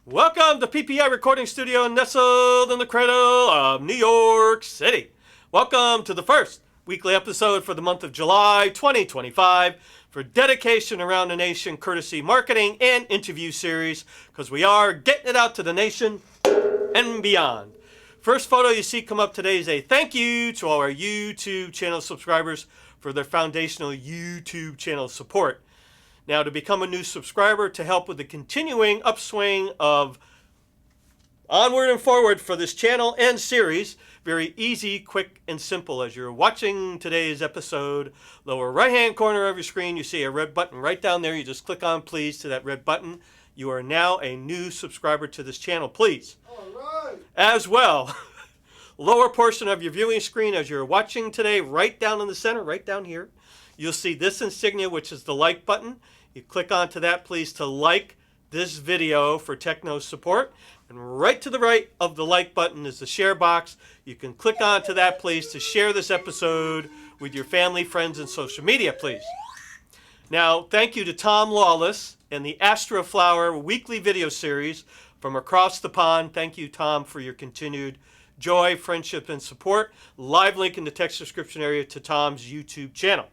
Welcome to PPI Recording Studio nestled in the cradle of New York City. Welcome to the first weekly episode for the month of July 2025 for Dedication Around the Nation courtesy marketing and interview series, because we are getting it out to the nation and beyond. First photo you see come up today is a thank you to all our YouTube channel subscribers for their foundational YouTube channel support. Now, to become a new subscriber to help with the continuing upswing of onward and forward for this channel and series, very easy, quick, and simple. As you're watching today's episode, lower right-hand corner of your screen, you see a red button right down there. You just click on please to that red button. You are now a new subscriber to this channel, please. All right. As well, lower portion of your viewing screen as you're watching today, right down in the center, right down here, you'll see this insignia, which is the like button. You click onto that, please, to like this video for Techno support. And right to the right of the like button is the share box. You can click onto that, please, to share this episode with your family, friends, and social media, please. Now, thank you to Tom Lawless and the Astroflower weekly video series from across the pond. Thank you, Tom, for your continued joy, friendship, and support. Live link in the text description area to Tom's YouTube channel.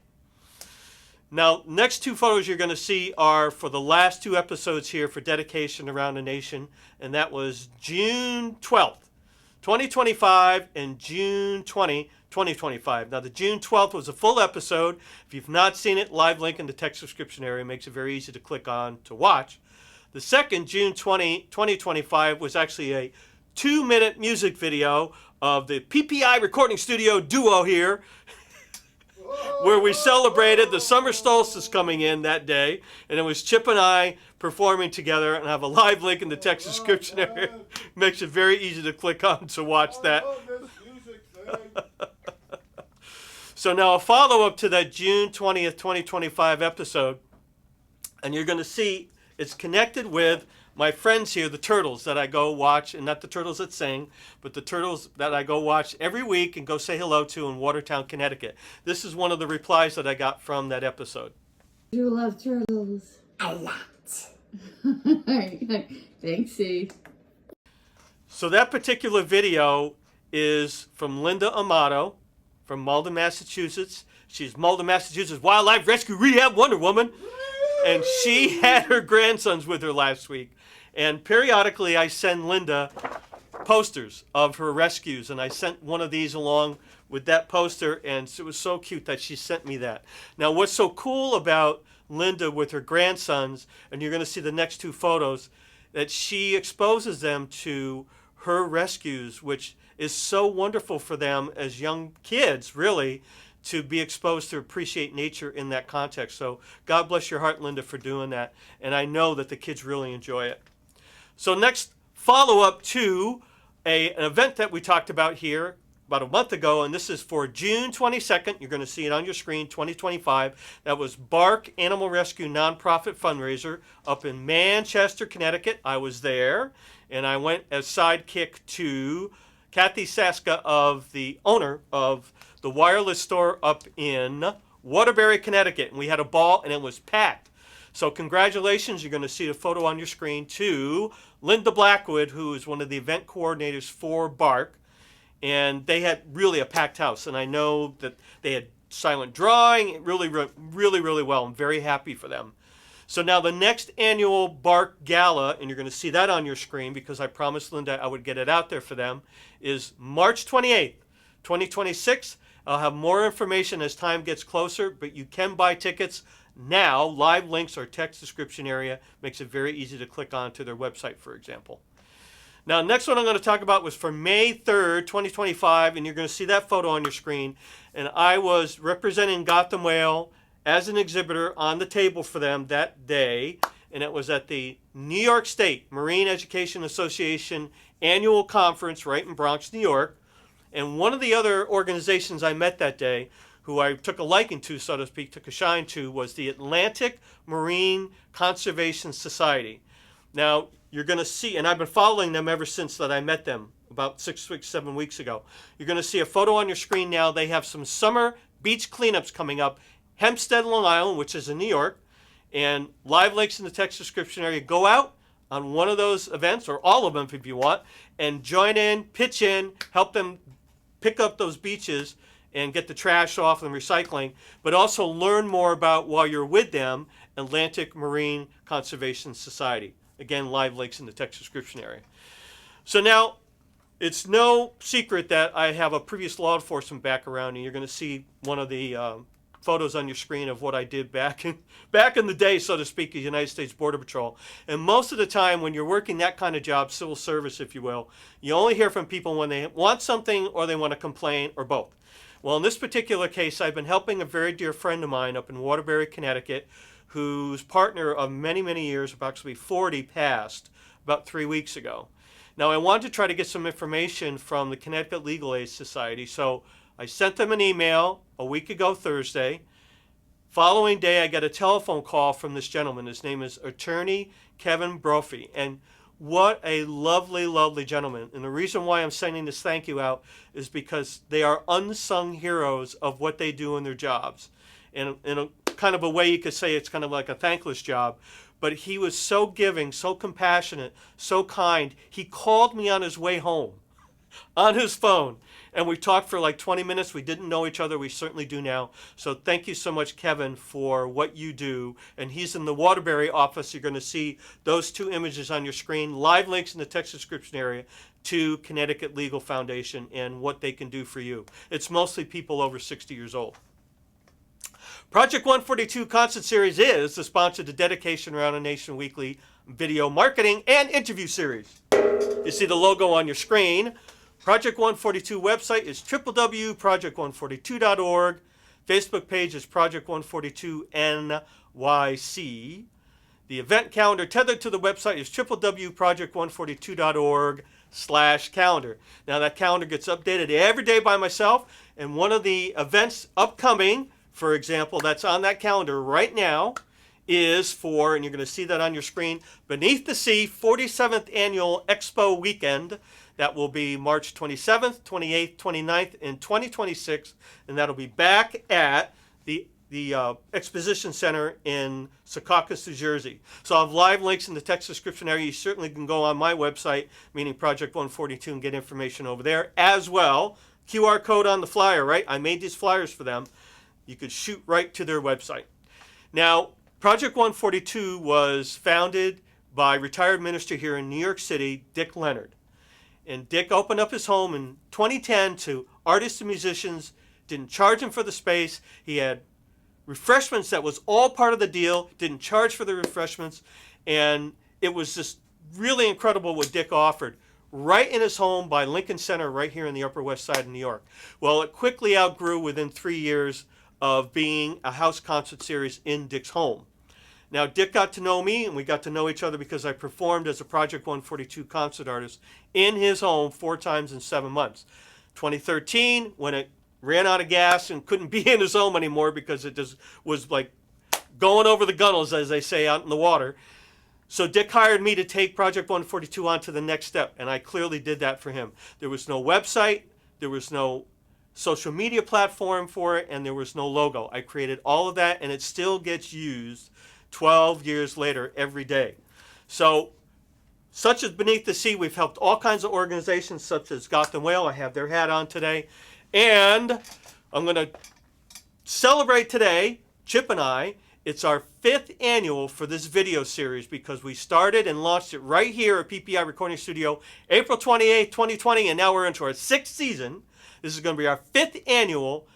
Now, next two photos you're going to see are for the last two episodes here for Dedication Around the Nation, and that was June 12th, 2025 and June 20, 2025. Now, the June 12th was a full episode. If you've not seen it, live link in the text description area makes it very easy to click on to watch. The second, June 20, 2025, was actually a 2-minute music video of the PPI Recording Studio duo here, where we celebrated the summer solstice coming in that day, and it was Chip and I performing together, and I have a live link in the text description area. Makes it very easy to click on to watch that. So now a follow-up to that June 20th, 2025 episode, and you're going to see it's connected with my friends here, the turtles that I go watch, and not the turtles that sing, but the turtles that I go watch every week and go say hello to in Watertown, Connecticut. This is one of the replies that I got from that episode. You love turtles. A lot. Thanks, C. So that particular video is from Linda AMATO from Malden, Massachusetts. She's Malden, Massachusetts Wildlife Rescue Rehab Wonder Woman. And she had her grandsons with her last week. And periodically I send Linda posters of her rescues. And I sent one of these along with that poster. And it was so cute that she sent me that. Now, what's so cool about Linda with her grandsons, and you're going to see the next two photos, that she exposes them to her rescues, which is so wonderful for them as young kids, really, to be exposed to appreciate nature in that context. So God bless your heart, Linda, for doing that. And I know that the kids really enjoy it. So next, follow-up to an event that we talked about here about a month ago, and this is for June 22nd. You're going to see it on your screen, 2025. That was BARC Animal Rescue Nonprofit Fundraiser up in Manchester, Connecticut. I was there, and I went as sidekick to Kathy Saska, of the owner of the wireless store up in Waterbury, Connecticut. And we had a ball, and it was packed. So congratulations. You're going to see a photo on your screen to Linda Blackwood, who is one of the event coordinators for BARC. And they had really a packed house. And I know that they had silent drawing really well. I'm very happy for them. So now the next annual BARC Gala, and you're going to see that on your screen because I promised Linda I would get it out there for them, is March 28th, 2026. I'll have more information as time gets closer, but you can buy tickets now. Live links or text description area makes it very easy to click on to their website, for example. Now, next one I'm going to talk about was for May 3rd, 2025, and you're going to see that photo on your screen. And I was representing Gotham Whale as an exhibitor on the table for them that day, and it was at the New York State Marine Education Association annual conference right in Bronx, New York. And one of the other organizations I met that day, who I took a liking to, so to speak, took a shine to, was the Atlantic Marine Conservation Society. Now, you're going to see, and I've been following them ever since that I met them about 7 weeks ago. You're going to see a photo on your screen now. They have some summer beach cleanups coming up. Hempstead, Long Island, which is in New York, and live links in the text description area. Go out, on one of those events, or all of them if you want, and join in, pitch in, help them pick up those beaches and get the trash off and recycling, but also learn more about, while you're with them, Atlantic Marine Conservation Society. Again, live links in the text description area. So now, it's no secret that I have a previous law enforcement background, and you're going to see one of the photos on your screen of what I did back in the day, so to speak, at United States Border Patrol. And most of the time, when you're working that kind of job, civil service, if you will, you only hear from people when they want something or they want to complain, or both. Well, in this particular case, I've been helping a very dear friend of mine up in Waterbury, Connecticut, whose partner of many, many years, approximately 40, passed about 3 weeks ago. Now, I wanted to try to get some information from the Connecticut Legal Aid Society, so I sent them an email a week ago Thursday. Following day, I got a telephone call from this gentleman. His name is Attorney Kevin Brophy, and what a lovely, lovely gentleman. And the reason why I'm sending this thank you out is because they are unsung heroes of what they do in their jobs. And in a kind of a way, you could say it's kind of like a thankless job. But he was so giving, so compassionate, so kind. He called me on his way home on his phone, and we talked for like 20 minutes. We didn't know each other. We certainly do now. So thank you so much, Kevin, for what you do. And he's in the Waterbury office. You're going to see those two images on your screen, live links in the text description area to Connecticut Legal Foundation and what they can do for you. It's mostly people over 60 years old. Project 142 Concert Series is the sponsor to Dedication Around the Nation Weekly video marketing and interview series. You see the logo on your screen. Project 142 website is www.project142.org. Facebook page is Project 142 NYC. The event calendar tethered to the website is www.project142.org/calendar. Now that calendar gets updated every day by myself, and one of the events upcoming, for example, that's on that calendar right now, is for, and you're going to see that on your screen, Beneath the Sea 47th Annual Expo Weekend. That will be March 27th, 28th, 29th, and 2026, and that'll be back at the Exposition Center in Secaucus, New Jersey. So I'll have live links in the text description area. You certainly can go on my website, meaning Project 142, and get information over there as well. QR code on the flyer, right? I made these flyers for them. You could shoot right to their website. Now, Project 142 was founded by retired minister here in New York City, Dick Leonard. And Dick opened up his home in 2010 to artists and musicians, didn't charge them for the space. He had refreshments that was all part of the deal, didn't charge for the refreshments, and it was just really incredible what Dick offered right in his home by Lincoln Center right here in the Upper West Side of New York. Well, it quickly outgrew within 3 years of being a house concert series in Dick's home. Now, Dick got to know me, and we got to know each other because I performed as a Project 142 concert artist in his home 4 times in 7 months. 2013, when it ran out of gas and couldn't be in his home anymore because it just was like going over the gunnels, as they say, out in the water. So Dick hired me to take Project 142 on to the next step, and I clearly did that for him. There was no website, there was no social media platform for it, and there was no logo. I created all of that, and it still gets used 12 years later every day. So, such as Beneath the Sea, we've helped all kinds of organizations such as Scot and Whale. I have their hat on today. And I'm going to celebrate today, Chip and I. It's our 5th annual for this video series because we started and launched it right here at PPI Recording Studio April 28, 2020, and now we're into our 6th season. This is going to be our 5th annual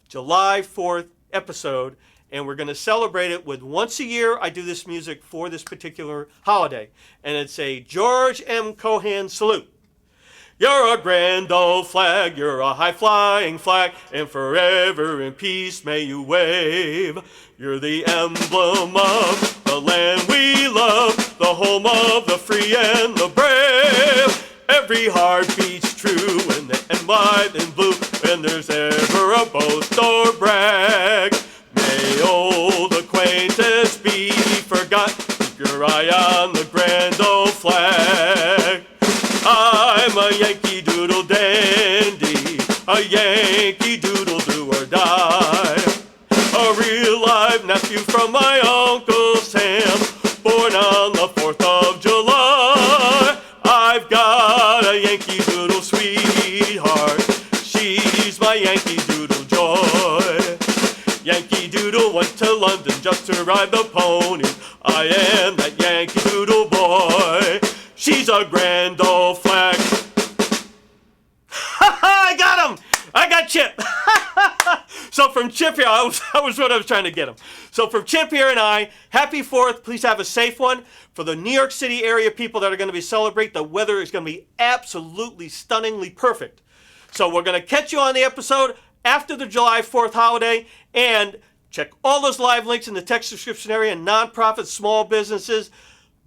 July 4th episode, and we're going to celebrate it with once a year. I do this music for this particular holiday, and it's a George M. Cohan salute. You're a grand old flag, you're a high-flying flag, and forever in peace may you wave. You're the emblem of the land we love, the home of the free and the brave. Every heart beats true in the and white and blue, when there's ever a boast or brag. May old acquaintance be forgot, keep your eye on the grand old flag. I'm a Yankee Doodle dandy, a Yankee Doodle do or die. A real live nephew from my Uncle Sam, born on the 4th of July. Yankee Doodle sweetheart. She's my Yankee Doodle joy. Yankee Doodle went to London just to ride the pony. I am that Yankee Doodle boy. She's a grand old flag. I got him! I got Chip. So from Chip here, that was what I was trying to get him. So from Chip here and I, happy 4th. Please have a safe one. For the New York City area people that are going to be celebrating, the weather is going to be absolutely stunningly perfect. So we're going to catch you on the episode after the July 4th holiday. And check all those live links in the text description area. Nonprofits, small businesses,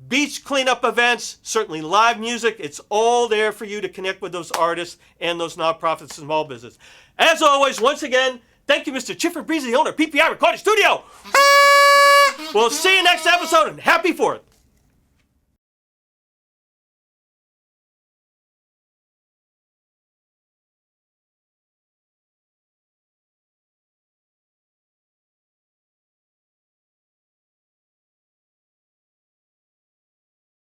beach cleanup events, certainly live music. It's all there for you to connect with those artists and those nonprofits and small business. As always, once again, thank you, Mr. Chip Fabrizi, the owner of PPI Recording Studio. We'll see you next episode, and happy 4th.